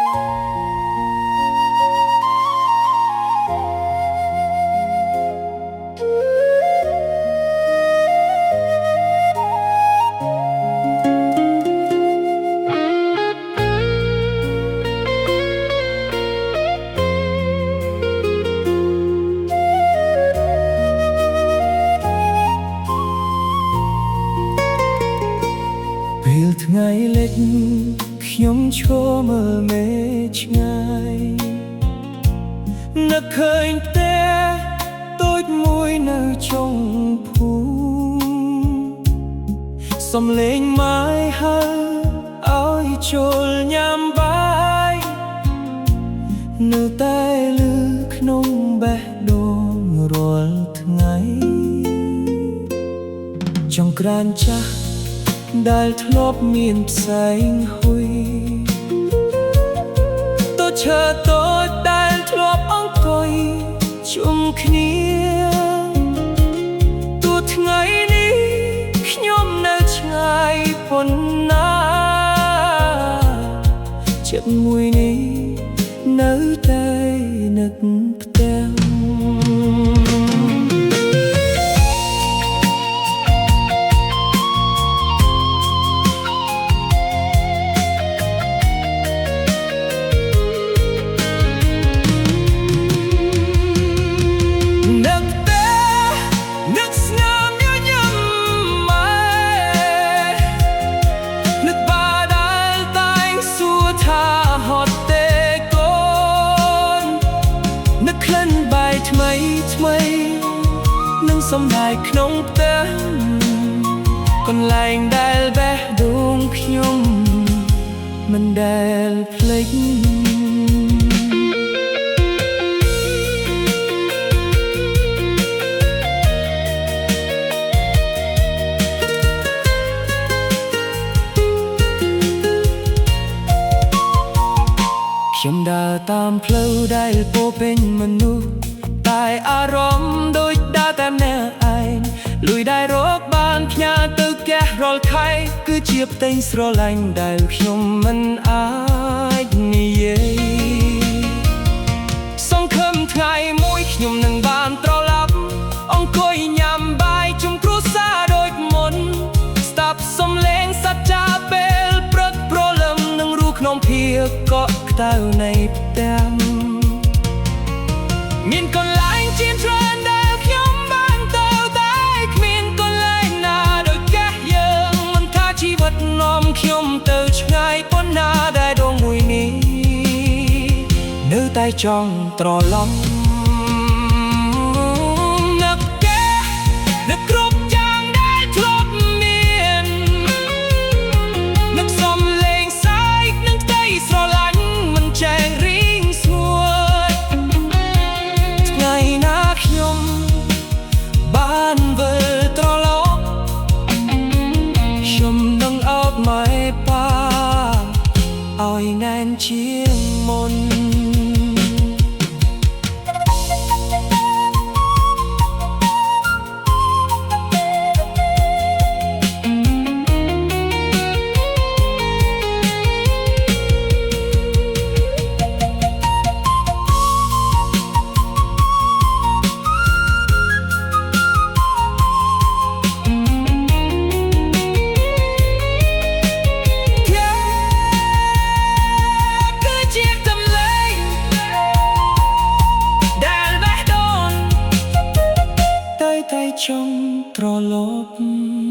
ពេលថ្ងៃលិចខ្ញុំឈរមើលមេឃឆ្ងាយនឹកឃើញផ្ទះតូចមួយនៅចុងភូមិសំឡេងម៉ែហៅឲ្យចូលញ៉ាំបាយនៅតែឮក្នុងបេះដូងរាល់ថ្ងៃចង្ក្រានចាស់ដែលធ្លាប់មានផ្សែងហ៊ុយតូចឈើតូចដែលធ្លាប់អង្គុយជុំគ្នាទោះថ្ងៃនេះខ្ញុំនៅឆ្ងាយប៉ុណ្ណាចិត្តមួយនេះនៅតែនឹកផ្ទះនឹងសំដែងក្នុងផ្ទះកន្លែងដែលបេះដូងខ្ញុំមិនដែលភ្លេចខ្ញុំដើរតាមផ្លូវដែលពោពេញមនុស្សតែអារម្មណ៍ដូចដើរតែម្នាក់ឯងលុយដែលរកបានផ្ញើទៅផ្ទះរាល់ខែគឺជាផ្ទៃស្រឡាញ់ដែលខ្ញុំមិនអាចនិយាយសង្ឃឹមថ្ងៃមួយខ្ញុំនឹងបានត្រឡប់អង្គុយញ៉ាំបាយជុំគ្រួសារដូចមុនស្ដាប់សំឡេងសត្វចាពេលព្រឹកព្រលឹមនឹងរស់ក្នុងភាពកក់ក្ដៅនៃផ្ទះមានកន្លែងជាច្រើនដែលខ្ញុំបានទៅតែគ្មានកន្លែងណាដូចផ្ទះយើងមិនថាជីវិតនាំខ្ញុំទៅឆ្ងាយប៉ុណ្ណាដែលដងមួយនេះនៅតែចង់ត្រឡប់នឹកផ្ទះនឹកគ្រប់យ៉ាងដែលធ្លាប់មាននឹកសំឡេងសើចនឹងផ្ទៃស្រឡាញ់មិនចេះរីងស្ងួនថ្ងៃណាខ្ញុំបានវិលត្រឡប់ខ្ញុំនឹងអោបម៉ែប៉ាឲ្យណែនជាងមុនចង់ត្រឡប់